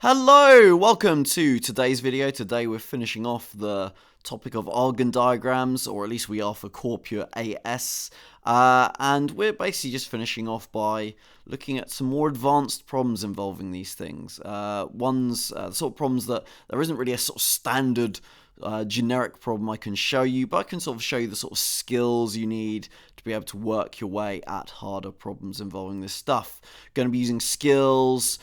Hello, welcome to today's video. Today we're finishing off the topic of Argand diagrams, or at least we are for Core Pure AS. And we're basically just finishing off by looking at some more advanced problems involving these things. The sort of problems that there isn't really a sort of standard generic problem I can show you, but I can sort of show you the sort of skills you need to be able to work your way at harder problems involving this stuff. Going to be using skills,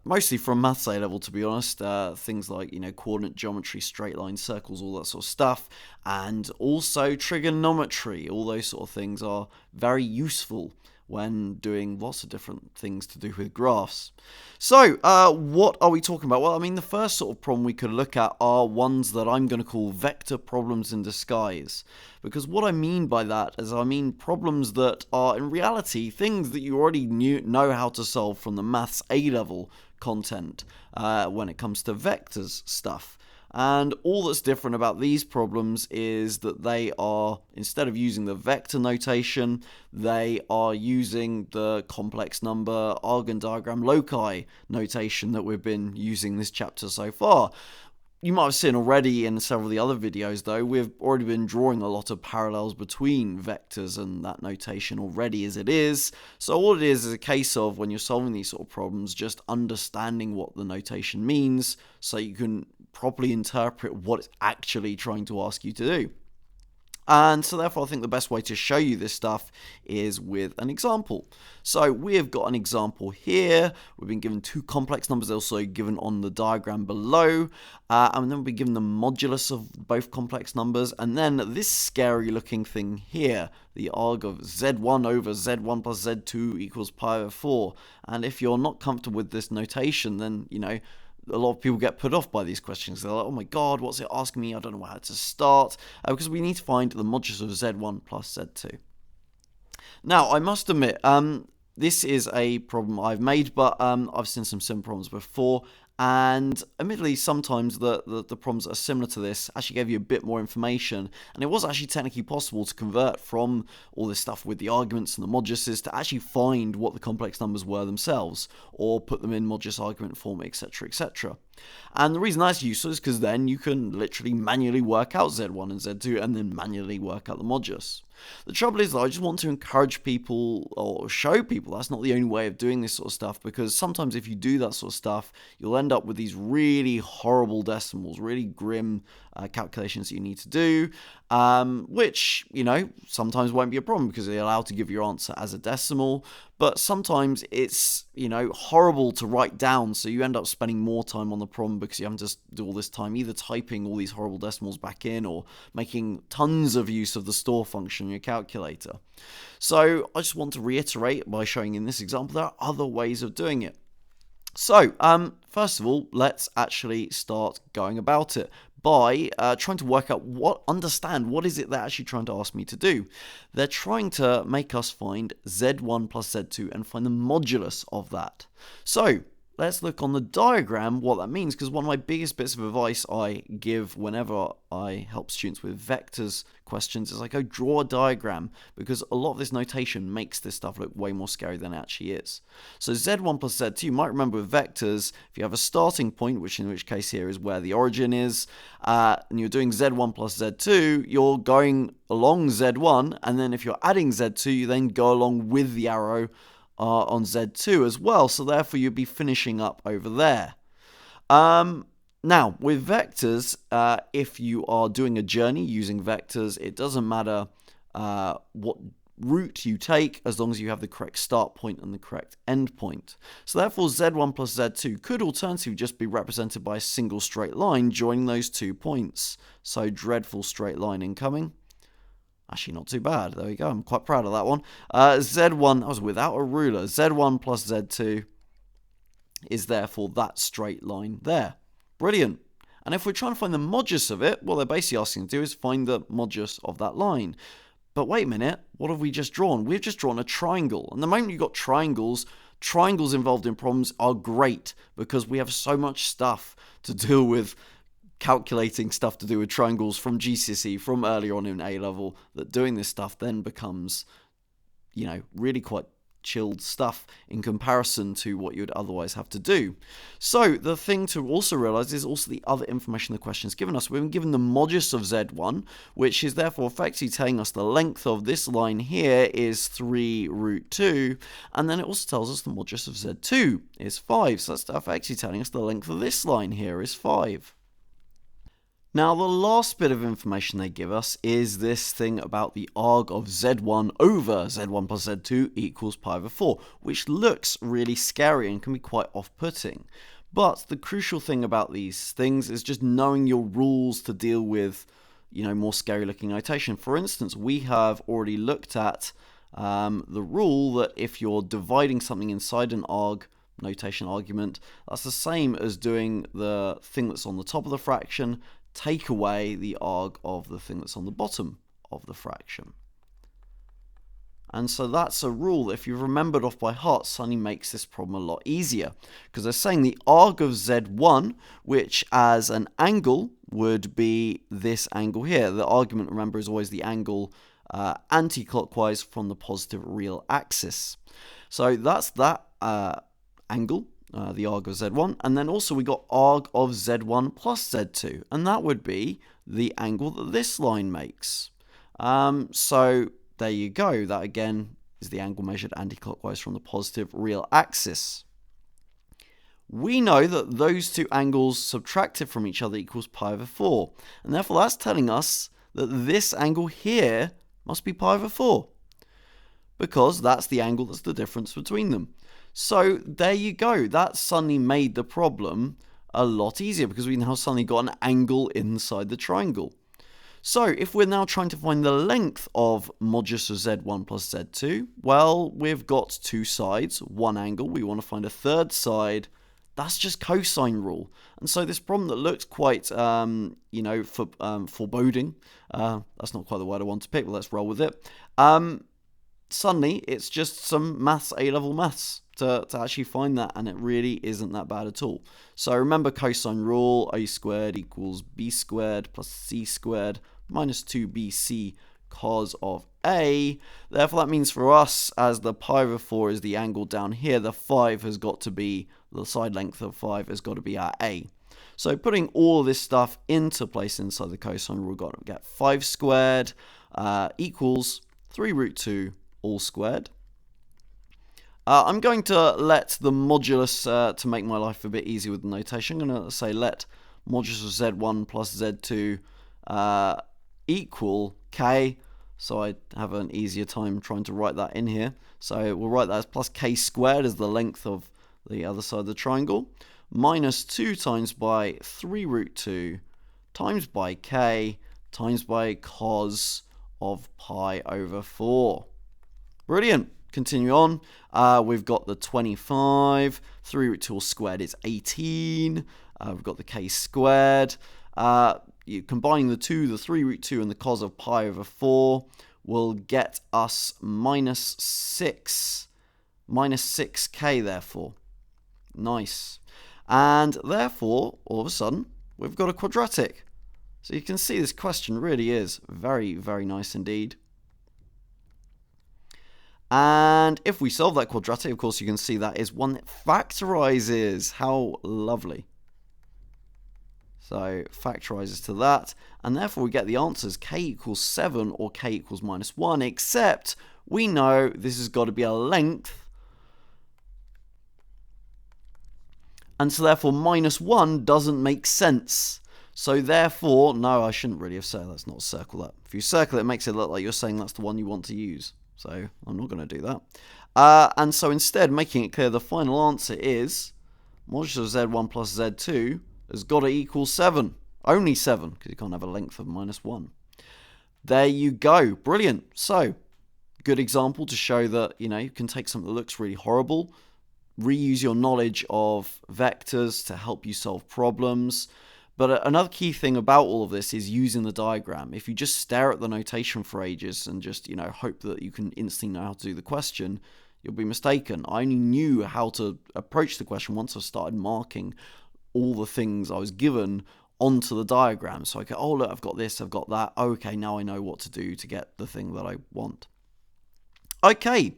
mostly from maths A level, to be honest. Things like, coordinate geometry, straight lines, circles, all that sort of stuff, and also trigonometry. All those sort of things are very useful when doing lots of different things to do with graphs. So, what are we talking about? Well, the first sort of problem we could look at are ones that I'm going to call vector problems in disguise. Because what I mean by that is I mean problems that are, in reality, things that you already know how to solve from the maths A-level content when it comes to vectors stuff. And all that's different about these problems is that they are, instead of using the vector notation, they are using the complex number Argand diagram loci notation that we've been using this chapter so far. You might have seen already in several of the other videos, though, we've already been drawing a lot of parallels between vectors and that notation already as it is. So all it is a case of, when you're solving these sort of problems, just understanding what the notation means so you can properly interpret what it's actually trying to ask you to do. And so therefore I think the best way to show you this stuff is with an example. So we've got an example here. We've been given two complex numbers, also given on the diagram below. And then we'll be given the modulus of both complex numbers. And then this scary looking thing here, the arg of z1 over z1 plus z2 equals pi over 4. And if you're not comfortable with this notation, then, a lot of people get put off by these questions. They're like, oh my god, what's it asking me? I don't know how to start. Because we need to find the modulus of z1 plus z2. Now, I must admit, this is a problem I've made, but I've seen some similar problems before. And admittedly, sometimes the problems that are similar to this actually gave you a bit more information. And it was actually technically possible to convert from all this stuff with the arguments and the moduluses to actually find what the complex numbers were themselves, or put them in modulus argument form, etc., etc. And the reason that's useful is because then you can literally manually work out z1 and z2 and then manually work out the modulus. The trouble is, though, I just want to encourage people, or show people, that's not the only way of doing this sort of stuff, because sometimes if you do that sort of stuff, you'll end up with these really horrible decimals, really grim calculations that you need to do, which, sometimes won't be a problem because they're allowed to give your answer as a decimal, but sometimes it's, horrible to write down, so you end up spending more time on the problem because you have to do all this time either typing all these horrible decimals back in or making tons of use of the store function in your calculator. So I just want to reiterate by showing in this example there are other ways of doing it. So, first of all, let's actually start going about it by trying to work out understand what is it they're actually trying to ask me to do. They're trying to make us find z1 plus z2 and find the modulus of that. So, let's look on the diagram what that means, because one of my biggest bits of advice I give whenever I help students with vectors questions is I go draw a diagram, because a lot of this notation makes this stuff look way more scary than it actually is. So z1 plus z2, you might remember with vectors, if you have a starting point, which in which case here is where the origin is, and you're doing z1 plus z2, you're going along z1, and then if you're adding z2, you then go along with the arrow on Z2 as well, so therefore you'd be finishing up over there. Now, with vectors, if you are doing a journey using vectors, it doesn't matter what route you take as long as you have the correct start point and the correct end point. So therefore z1 plus z2 could alternatively just be represented by a single straight line joining those 2 points. So dreadful straight line incoming. Actually, not too bad. There we go. I'm quite proud of that one. Z1, I was without a ruler. Z1 plus Z2 is therefore that straight line there. Brilliant. And if we're trying to find the modulus of it, what they're basically asking to do is find the modulus of that line. But wait a minute, what have we just drawn? We've just drawn a triangle. And the moment you've got triangles involved in problems are great because we have so much stuff to deal with calculating stuff to do with triangles from GCSE, from earlier on in A-level, that doing this stuff then becomes, really quite chilled stuff in comparison to what you would otherwise have to do. So the thing to also realize is also the other information the question has given us. We've been given the modulus of z1, which is therefore effectively telling us the length of this line here is 3 root 2, and then it also tells us the modulus of z2 is 5, so that's effectively telling us the length of this line here is 5. Now, the last bit of information they give us is this thing about the arg of z1 over z1 plus z2 equals pi over 4, which looks really scary and can be quite off-putting. But the crucial thing about these things is just knowing your rules to deal with, more scary-looking notation. For instance, we have already looked at the rule that if you're dividing something inside an arg notation argument, that's the same as doing the thing that's on the top of the fraction, take away the arg of the thing that's on the bottom of the fraction. And so that's a rule that if you've remembered off by heart, suddenly makes this problem a lot easier. Because they're saying the arg of z1, which as an angle would be this angle here. The argument, remember, is always the angle anti-clockwise from the positive real axis. So that's that angle. The arg of z1, and then also we got arg of z1 plus z2, and that would be the angle that this line makes. So there you go. That again is the angle measured anti-clockwise from the positive real axis. We know that those two angles subtracted from each other equals pi over 4, and therefore that's telling us that this angle here must be pi over 4, because that's the angle that's the difference between them. So there you go. That suddenly made the problem a lot easier because we now suddenly got an angle inside the triangle. So if we're now trying to find the length of modulus of z1 plus z2, well, we've got two sides, one angle. We want to find a third side. That's just cosine rule. And so this problem that looked quite, foreboding, that's not quite the word I want to pick, but let's roll with it. Suddenly, it's just some maths, A-level maths, to actually find that, and it really isn't that bad at all. So remember cosine rule, a squared equals b squared plus c squared minus 2bc cos of a. Therefore, that means for us, as the pi over 4 is the angle down here, the 5 has got to be, the side length of 5 has got to be our a. So putting all this stuff into place inside the cosine rule, we've got to get 5 squared equals 3 root 2 all squared. I'm going to let the modulus, to make my life a bit easier with the notation, I'm going to say let modulus of z1 plus z2 equal k, so I have an easier time trying to write that in here. So we'll write that as plus k squared as the length of the other side of the triangle, minus 2 times by 3 root 2 times by k times by cos of pi over 4. Brilliant. Continue on. We've got the 25. 3 root 2 all squared is 18. We've got the k squared. Combining the 2, the 3 root 2, and the cos of pi over 4 will get us minus 6. Minus 6k, therefore. Nice. And therefore, all of a sudden, we've got a quadratic. So you can see this question really is very, very nice indeed. And if we solve that quadratic, of course, you can see that is one that factorizes. How lovely. So factorizes to that. And therefore, we get the answers k equals 7 or k equals minus 1, except we know this has got to be a length. And so therefore, minus 1 doesn't make sense. So therefore, no, I shouldn't really have said let's not circle that. If you circle it, it makes it look like you're saying that's the one you want to use. So I'm not going to do that. And so instead, making it clear, the final answer is modulus of z1 plus z2 has got to equal 7. Only 7, because you can't have a length of minus 1. There you go. Brilliant. So, good example to show that, you can take something that looks really horrible, reuse your knowledge of vectors to help you solve problems. But another key thing about all of this is using the diagram. If you just stare at the notation for ages and just, hope that you can instantly know how to do the question, you'll be mistaken. I only knew how to approach the question once I started marking all the things I was given onto the diagram. So I go, oh, look, I've got this, I've got that. Okay, now I know what to do to get the thing that I want. Okay.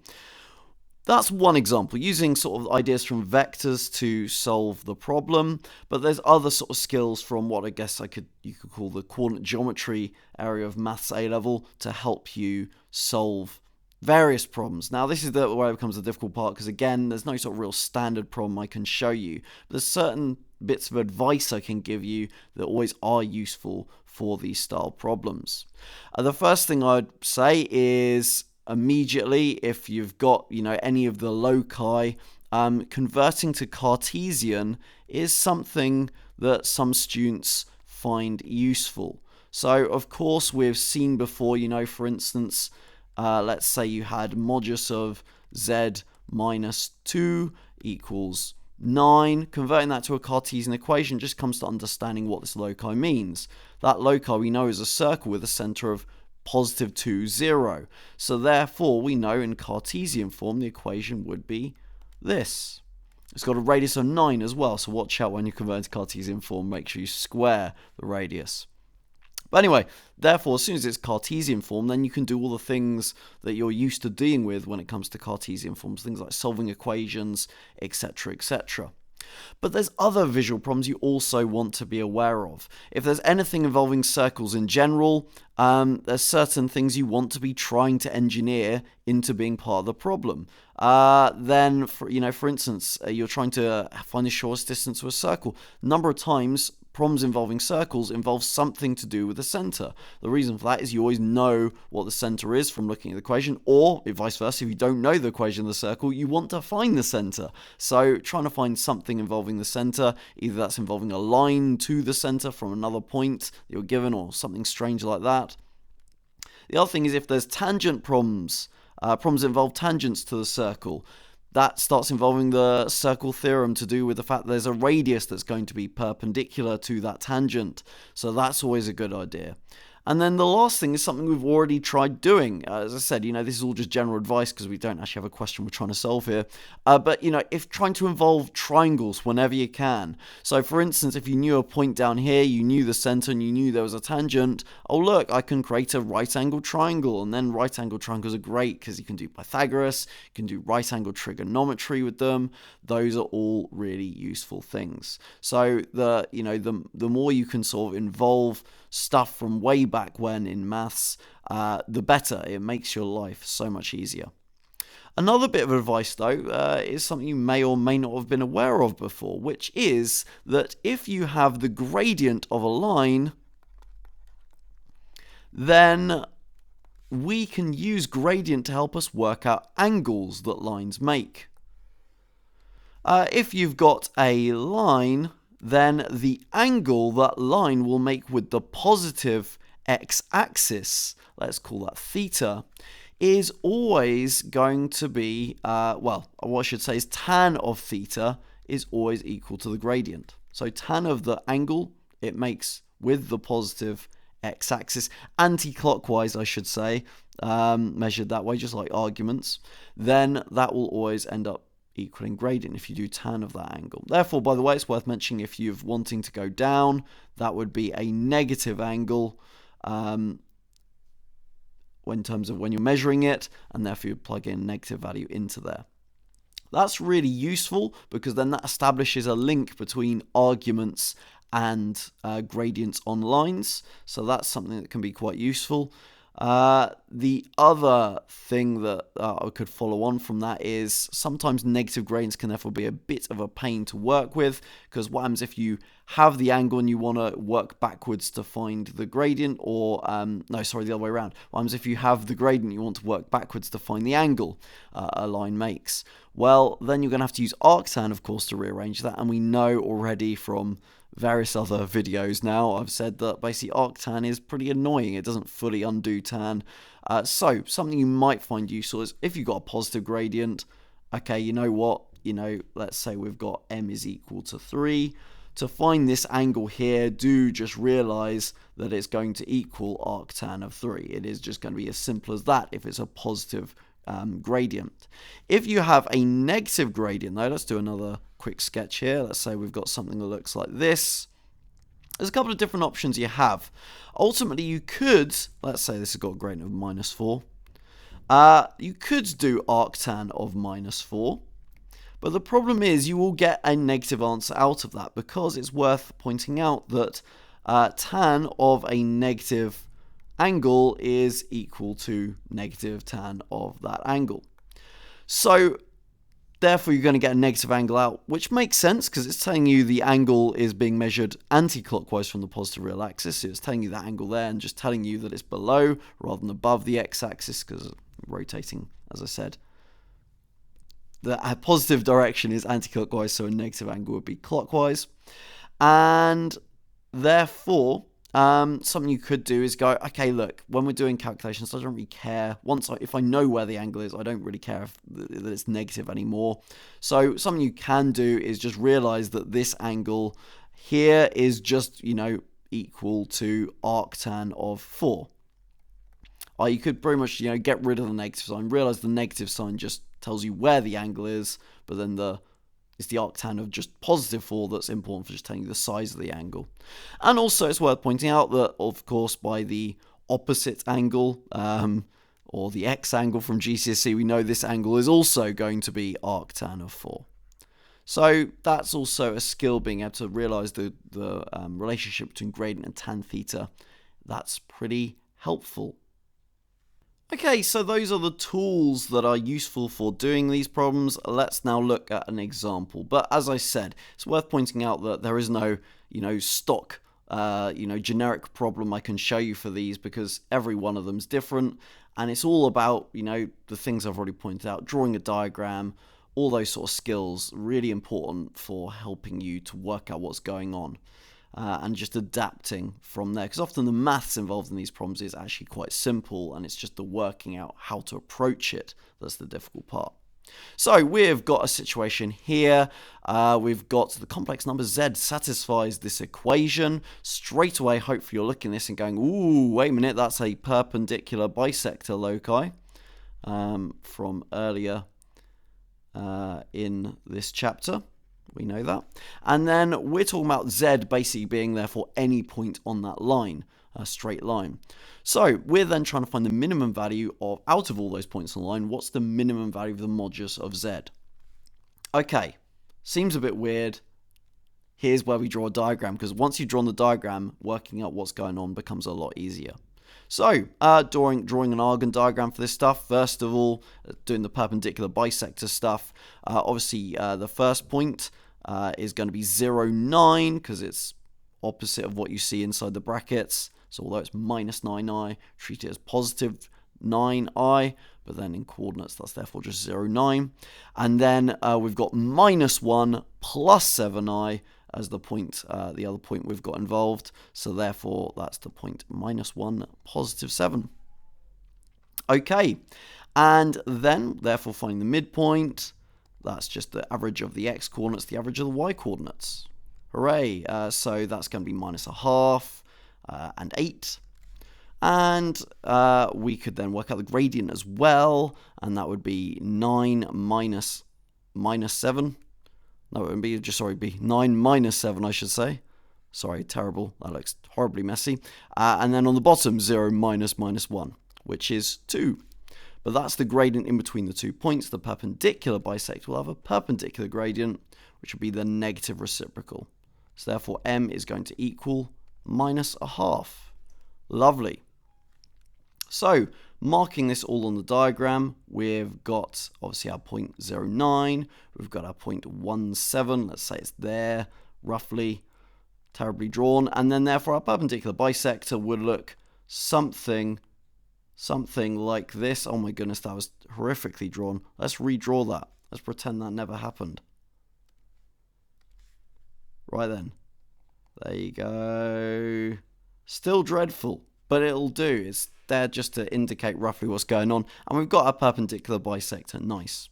That's one example, using sort of ideas from vectors to solve the problem. But there's other sort of skills from what I guess you could call the coordinate geometry area of maths A level to help you solve various problems. Now, this is where it becomes the difficult part, because again, there's no sort of real standard problem I can show you. There's certain bits of advice I can give you that always are useful for these style problems. The first thing I'd say is immediately, if you've got any of the loci, converting to Cartesian is something that some students find useful. So of course we've seen before, for instance, let's say you had modulus of z minus 2 equals 9. Converting that to a Cartesian equation just comes to understanding what this loci means. That loci we know is a circle with a center of positive 2, 0. So therefore, we know in Cartesian form the equation would be this. It's got a radius of 9 as well, so watch out when you convert to Cartesian form, make sure you square the radius. But anyway, therefore, as soon as it's Cartesian form, then you can do all the things that you're used to dealing with when it comes to Cartesian forms, things like solving equations, etc., etc. But there's other visual problems you also want to be aware of. If there's anything involving circles in general, there's certain things you want to be trying to engineer into being part of the problem. Then, for instance, you're trying to find the shortest distance to a circle. A number of times, problems involving circles involve something to do with the center. The reason for that is you always know what the center is from looking at the equation, or vice versa, if you don't know the equation of the circle, you want to find the center. So trying to find something involving the center, either that's involving a line to the center from another point that you're given, or something strange like that. The other thing is if there's tangent problems, problems that involve tangents to the circle, that starts involving the circle theorem to do with the fact that there's a radius that's going to be perpendicular to that tangent. So that's always a good idea. And then the last thing is something we've already tried doing. As I said, this is all just general advice because we don't actually have a question we're trying to solve here. But, if trying to involve triangles whenever you can. So, for instance, if you knew a point down here, you knew the center and you knew there was a tangent, oh, look, I can create a right-angled triangle. And then right-angled triangles are great because you can do Pythagoras, you can do right-angled trigonometry with them. Those are all really useful things. So, the more you can sort of involve stuff from way back when in maths, the better. It makes your life so much easier. Another bit of advice, though, is something you may or may not have been aware of before, which is that if you have the gradient of a line, then we can use gradient to help us work out angles that lines make. If you've got a line, then the angle that line will make with the positive x-axis, let's call that theta, is always going to be, what I should say is tan of theta is always equal to the gradient. So tan of the angle it makes with the positive x-axis, anti-clockwise I should say, measured that way, just like arguments, then that will always end up equaling gradient if you do tan of that angle. Therefore, by the way, it's worth mentioning if you're wanting to go down, that would be a negative angle in terms of when you're measuring it, and therefore you plug in a negative value into there. That's really useful because then that establishes a link between arguments and gradients on lines, so that's something that can be quite useful. The other thing that I could follow on from that is sometimes negative gradients can therefore be a bit of a pain to work with, because what happens if you have the angle and you want to work backwards to find the gradient, or the other way around. What happens if you have the gradient and you want to work backwards to find the angle a line makes? Well, then you're going to have to use arctan, of course, to rearrange that, and we know already from various other videos now, I've said that basically arctan is pretty annoying. It doesn't fully undo tan. So something you might find useful is if you've got a positive gradient, okay, you know what? Let's say we've got m is equal to 3. To find this angle here, do just realize that it's going to equal arctan of 3. It is just going to be as simple as that if it's a positive gradient. If you have a negative gradient, though, let's do another quick sketch here. Let's say we've got something that looks like this. There's a couple of different options you have. Ultimately, you could, let's say this has got a gradient of -4. You could do arctan of -4, but the problem is you will get a negative answer out of that, because it's worth pointing out that tan of a negative angle is equal to negative tan of that angle. So therefore, you're going to get a negative angle out, which makes sense because it's telling you the angle is being measured anti-clockwise from the positive real axis. So it's telling you that angle there and just telling you that it's below rather than above the x-axis, because rotating, as I said, the positive direction is anti-clockwise, so a negative angle would be clockwise. And therefore, something you could do is go, okay, look, when we're doing calculations, I don't really care. If I know where the angle is, I don't really care that it's negative anymore. So something you can do is just realize that this angle here is just, equal to arctan of 4. You could pretty much, get rid of the negative sign. Realize the negative sign just tells you where the angle is, but then it's the arctan of just positive 4 that's important for just telling you the size of the angle. And also it's worth pointing out that, of course, by the opposite angle, or the x angle from GCSE, we know this angle is also going to be arctan of 4. So that's also a skill, being able to realize the relationship between gradient and tan theta. That's pretty helpful. Okay, so those are the tools that are useful for doing these problems. Let's now look at an example. But as I said, it's worth pointing out that there is no, stock, generic problem I can show you for these, because every one of them is different. And it's all about, the things I've already pointed out, drawing a diagram, all those sort of skills, really important for helping you to work out what's going on. And just adapting from there, because often the maths involved in these problems is actually quite simple, and it's just the working out how to approach it that's the difficult part. So we've got a situation here. We've got the complex number z satisfies this equation. Straight away, hopefully you're looking at this and going, ooh, wait a minute, that's a perpendicular bisector loci from earlier in this chapter. We know that. And then we're talking about z basically being therefore any point on that line, a straight line. So we're then trying to find the minimum value out of all those points on the line, what's the minimum value of the modulus of z? Okay, seems a bit weird. Here's where we draw a diagram, because once you've drawn the diagram, working out what's going on becomes a lot easier. So, drawing an Argand diagram for this stuff, first of all, doing the perpendicular bisector stuff, obviously the first point is going to be 0, 9, because it's opposite of what you see inside the brackets. So although it's -9i, treat it as positive 9i, but then in coordinates that's therefore just 0, 9. And then we've got -1 plus 7i as the point, the other point we've got involved. So therefore that's the point -1, positive 7. Okay, and then therefore find the midpoint. That's just the average of the x coordinates, the average of the y coordinates. Hooray! So that's going to be -1/2 and 8. And we could then work out the gradient as well, and that would be 9 minus -7. No, it would be be 9 minus 7, I should say. Sorry, terrible. That looks horribly messy. And then on the bottom, 0 minus -1, which is 2. But that's the gradient in between the 2 points. The perpendicular bisector will have a perpendicular gradient, which will be the negative reciprocal. So therefore, m is going to equal -1/2. Lovely. So, marking this all on the diagram, we've got obviously our point 0, 9. We've got our point 1, 7. Let's say it's there, roughly. Terribly drawn. And then therefore, our perpendicular bisector would look something like this. Oh my goodness, that was horrifically drawn. Let's redraw that. Let's pretend that never happened. Right then. There you go. Still dreadful, but it'll do. It's there just to indicate roughly what's going on. And we've got our perpendicular bisector. Nice.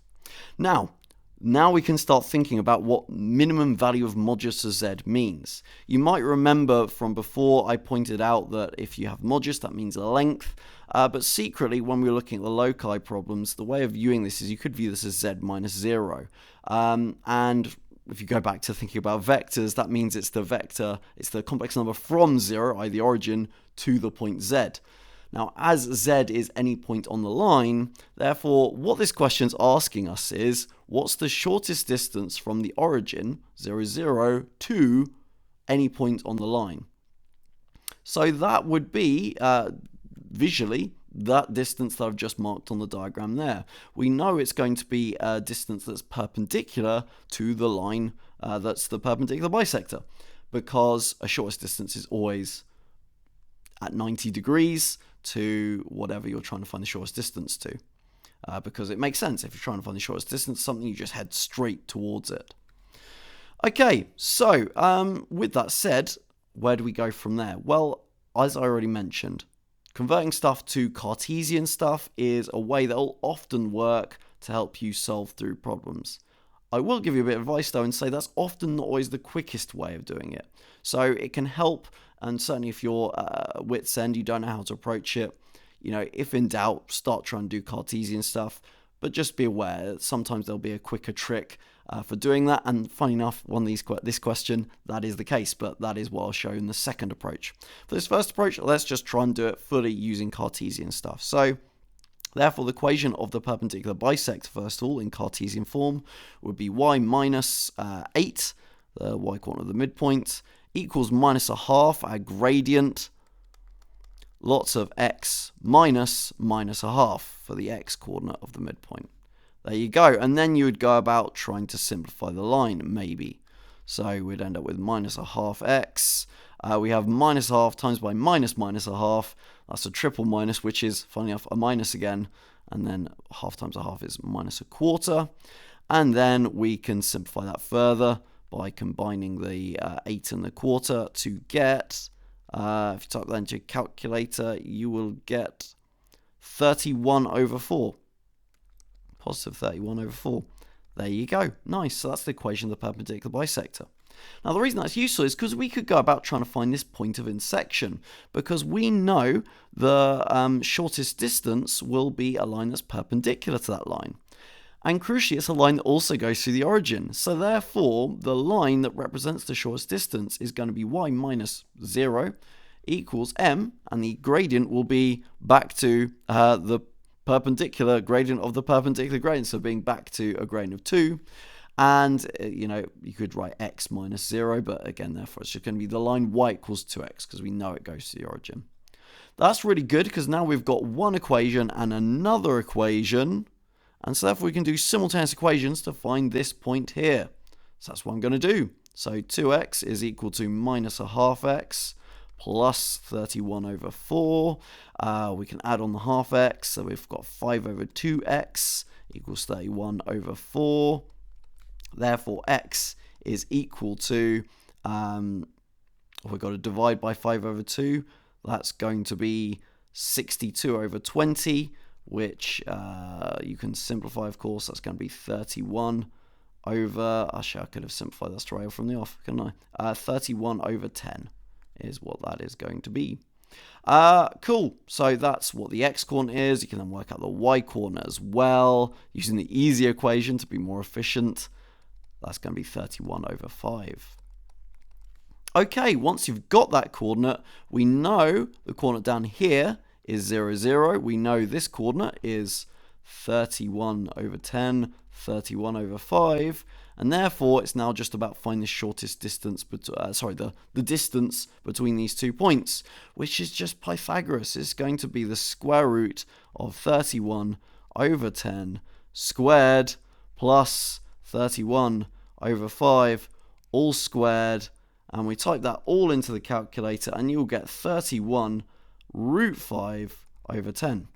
Now we can start thinking about what minimum value of modulus of z means. You might remember from before I pointed out that if you have modulus, that means length. But secretly, when we were looking at the loci problems, the way of viewing this is you could view this as z minus 0. And if you go back to thinking about vectors, that means it's the vector, it's the complex number from 0, i.e. the origin, to the point z. Now, as Z is any point on the line, therefore, what this question's asking us is, what's the shortest distance from the origin, 0, 0, to any point on the line? So that would be, visually, that distance that I've just marked on the diagram there. We know it's going to be a distance that's perpendicular to the line that's the perpendicular bisector, because a shortest distance is always at 90 degrees to whatever you're trying to find the shortest distance to, because it makes sense. If you're trying to find the shortest distance, something, you just head straight towards it. Okay, so with that said, where do we go from there? Well, as I already mentioned, converting stuff to Cartesian stuff is a way that will often work to help you solve through problems. I will give you a bit of advice though and say that's often not always the quickest way of doing it. So it can help, and certainly if you're wit's end, you don't know how to approach it, if in doubt, start trying to do Cartesian stuff. But just be aware that sometimes there'll be a quicker trick for doing that. And funny enough, this question, that is the case, but that is what I'll show in the second approach. For this first approach, let's just try and do it fully using Cartesian stuff. So therefore, the equation of the perpendicular bisector, first of all, in Cartesian form, would be y minus 8, the y coordinate of the midpoint, equals minus a half, our gradient, lots of x minus a half for the x coordinate of the midpoint. There you go. And then you would go about trying to simplify the line, maybe. So we'd end up with minus a half x. We have minus a half times by minus a half. That's a triple minus, which is, funny enough, a minus again. And then half times a half is minus a quarter. And then we can simplify that further by combining the 8 and the quarter to get, if you type that into your calculator, you will get 31 over 4. Positive 31 over 4. There you go. Nice. So that's the equation of the perpendicular bisector. Now, the reason that's useful is because we could go about trying to find this point of intersection, because we know the shortest distance will be a line that's perpendicular to that line. And crucially, it's a line that also goes through the origin. So therefore, the line that represents the shortest distance is going to be y minus 0 equals m, and the gradient will be back to the perpendicular gradient of the perpendicular gradient, so being back to a gradient of 2. And, you could write x minus 0, but again, therefore, it's just going to be the line y equals 2x, because we know it goes to the origin. That's really good, because now we've got one equation and another equation, and so therefore we can do simultaneous equations to find this point here. So that's what I'm going to do. So 2x is equal to minus a half x plus 31 over 4. We can add on the half x, so we've got 5 over 2x equals 31 over 4. Therefore, x is equal to, we've got to divide by 5 over 2. That's going to be 62 over 20, which you can simplify, of course. That's going to be 31 over, actually, I could have simplified that straight away from the off, couldn't I? 31 over 10 is what that is going to be. Cool. So that's what the x coordinate is. You can then work out the y coordinate as well, using the easy equation to be more efficient. That's going to be 31 over 5. Okay, once you've got that coordinate, we know the coordinate down here is 0, 0. We know this coordinate is 31 over 10, 31 over 5. And therefore, it's now just about finding the shortest distance, the distance between these 2 points, which is just Pythagoras. It's going to be the square root of 31 over 10 squared plus 31 over 5 all squared, and we type that all into the calculator and you'll get 31 root 5 over 10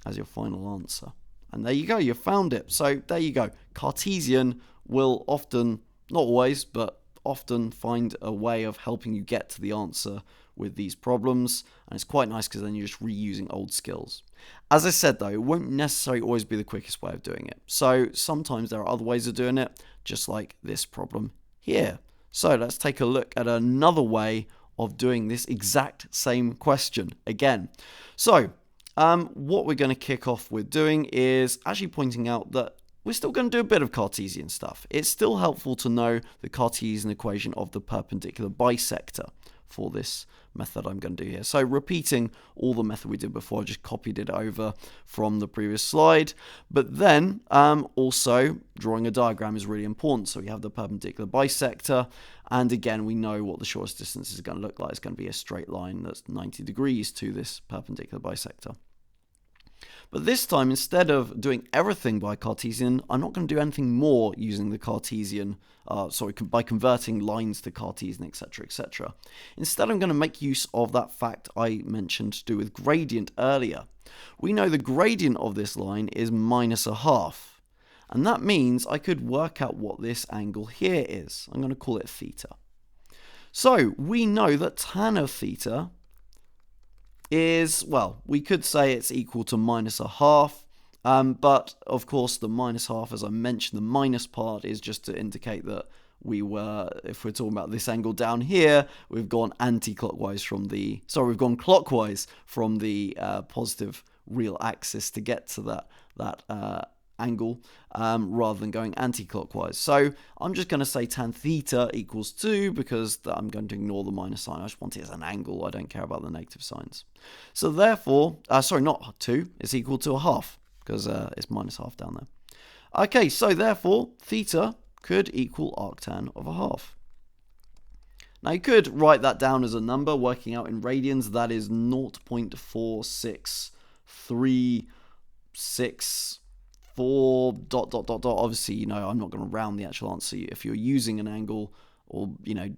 as your final answer. And there you go, you found it. So there you go. Cartesian will often, not always, but often find a way of helping you get to the answer with these problems, and it's quite nice because then you're just reusing old skills. As I said though, it won't necessarily always be the quickest way of doing it. So sometimes there are other ways of doing it, just like this problem here. So let's take a look at another way of doing this exact same question again. So what we're going to kick off with doing is actually pointing out that we're still going to do a bit of Cartesian stuff. It's still helpful to know the Cartesian equation of the perpendicular bisector for this method I'm going to do here. So repeating all the method we did before, I just copied it over from the previous slide. But then also drawing a diagram is really important. So we have the perpendicular bisector, and again we know what the shortest distance is going to look like. It's going to be a straight line that's 90 degrees to this perpendicular bisector. But this time, instead of doing everything by Cartesian, I'm not going to do anything more using the Cartesian, by converting lines to Cartesian, etc., etc. Instead, I'm going to make use of that fact I mentioned to do with gradient earlier. We know the gradient of this line is -1/2. And that means I could work out what this angle here is. I'm going to call it theta. So we know that tan of theta is, well, we could say it's equal to -1/2, but of course the -1/2, as I mentioned, the minus part is just to indicate that if we're talking about this angle down here, we've gone clockwise from the positive real axis to get to that angle, rather than going anti-clockwise. So I'm just going to say tan theta equals 2 because I'm going to ignore the minus sign. I just want it as an angle. I don't care about the negative signs. So therefore, not 2, it's equal to 1/2 because it's -1/2 down there. Okay, so therefore theta could equal arctan of 1/2. Now you could write that down as a number, working out in radians. That is 0.4636 4 ... Obviously, I'm not going to round the actual answer. If you're using an angle or,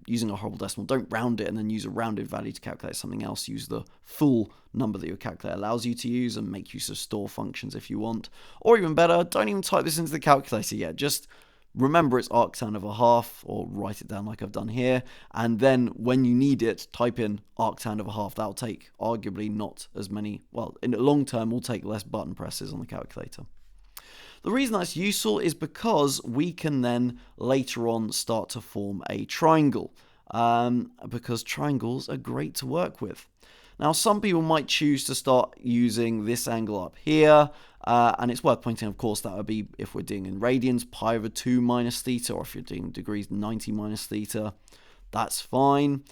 using a horrible decimal, don't round it and then use a rounded value to calculate something else. Use the full number that your calculator allows you to use and make use of store functions if you want. Or even better, don't even type this into the calculator yet. Just remember it's arctan of 1/2, or write it down like I've done here. And then when you need it, type in arctan of 1/2. That'll take arguably not as many, in the long term, will take less button presses on the calculator. The reason that's useful is because we can then later on start to form a triangle, because triangles are great to work with. Now, some people might choose to start using this angle up here, and it's worth pointing, of course, that would be, if we're doing in radians, pi/2 minus theta, or if you're doing degrees, 90 minus theta. That's fine.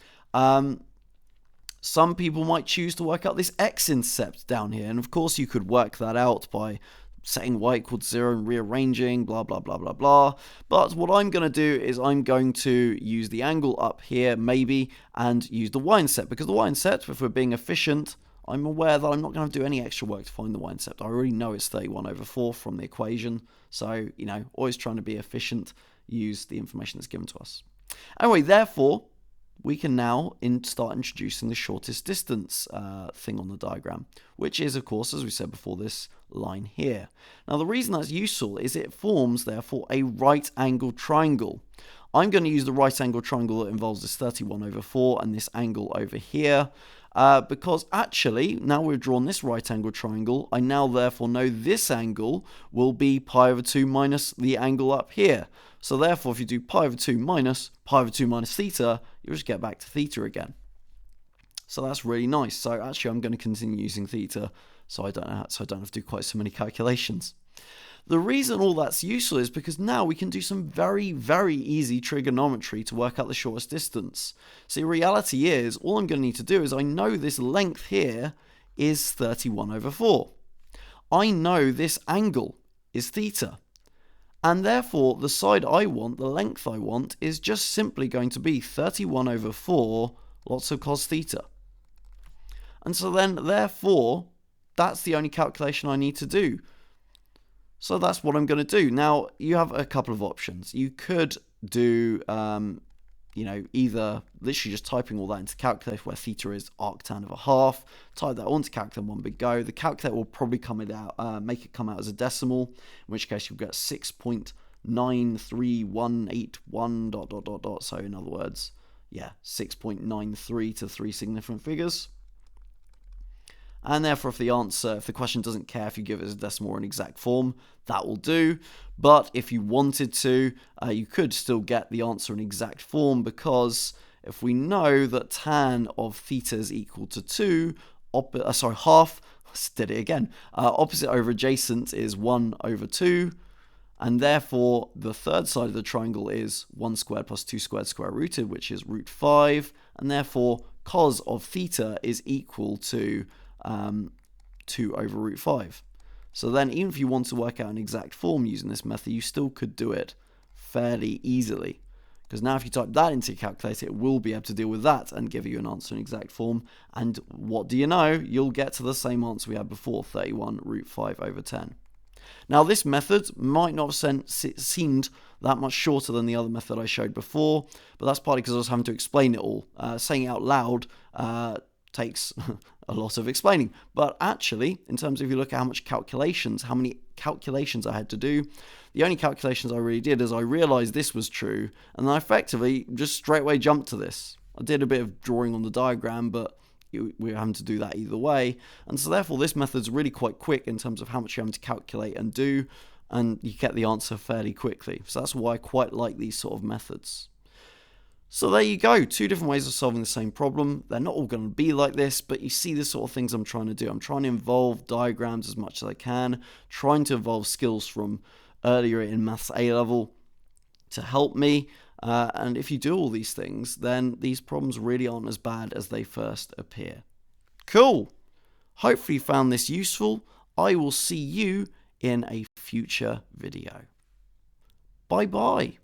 Some people might choose to work out this x-intercept down here, and of course you could work that out by setting y equals 0 and rearranging, blah, blah, blah, blah, blah. But what I'm going to do is I'm going to use the angle up here, maybe, and use the y-intercept. Because the y-intercept, if we're being efficient, I'm aware that I'm not going to do any extra work to find the y-intercept. I already know it's 31/4 from the equation. So, always trying to be efficient, use the information that's given to us. Anyway, therefore, we can now start introducing the shortest distance thing on the diagram, which is, of course, as we said before, this line here. Now, the reason that's useful is it forms, therefore, a right-angled triangle. I'm going to use the right-angled triangle that involves this 31/4 and this angle over here, because actually, now we've drawn this right-angled triangle, I now therefore know this angle will be pi/2 minus the angle up here. So therefore, if you do pi/2 minus theta, you'll just get back to theta again. So that's really nice. So actually, I'm going to continue using theta, so I don't have to do quite so many calculations. The reason all that's useful is because now we can do some very, very easy trigonometry to work out the shortest distance. So the reality is, all I'm going to need to do is I know this length here is 31/4. I know this angle is theta. And therefore, the side I want, the length I want, is just simply going to be 31/4 lots of cos theta. And so then, therefore, that's the only calculation I need to do. So that's what I'm going to do. Now, you have a couple of options. You could do, either literally just typing all that into calculator where theta is arctan of 1/2, type that onto calculator in one big go. The calculator will probably make it come out as a decimal, in which case you'll get 6.93181 ... So in other words, 6.93 to 3 significant figures. And therefore, if the question doesn't care if you give it as a decimal or an exact form, that will do. But if you wanted to, you could still get the answer in exact form, because if we know that tan of theta is equal to 2, half, did it again, opposite over adjacent is 1/2, and therefore the third side of the triangle is 1 squared plus 2 squared square rooted, which is √5, and therefore cos of theta is equal to 2 over root 5. So then even if you want to work out an exact form using this method, you still could do it fairly easily. Because now if you type that into your calculator, it will be able to deal with that and give you an answer in exact form. And what do you know? You'll get to the same answer we had before, 31 root 5 over 10. Now this method might not have seemed that much shorter than the other method I showed before, but that's partly because I was having to explain it all. Saying it out loud takes a lot of explaining. But actually, in terms of if you look at how many calculations I had to do, the only calculations I really did is I realized this was true, and then I effectively just straight away jumped to this. I did a bit of drawing on the diagram, but we're having to do that either way. And so therefore this method's really quite quick in terms of how much you're having to calculate and do, and you get the answer fairly quickly. So that's why I quite like these sort of methods. So there you go, 2 different ways of solving the same problem. They're not all going to be like this, but you see the sort of things I'm trying to do. I'm trying to involve diagrams as much as I can, trying to involve skills from earlier in Maths A-level to help me. And if you do all these things, then these problems really aren't as bad as they first appear. Cool! Hopefully you found this useful. I will see you in a future video. Bye-bye.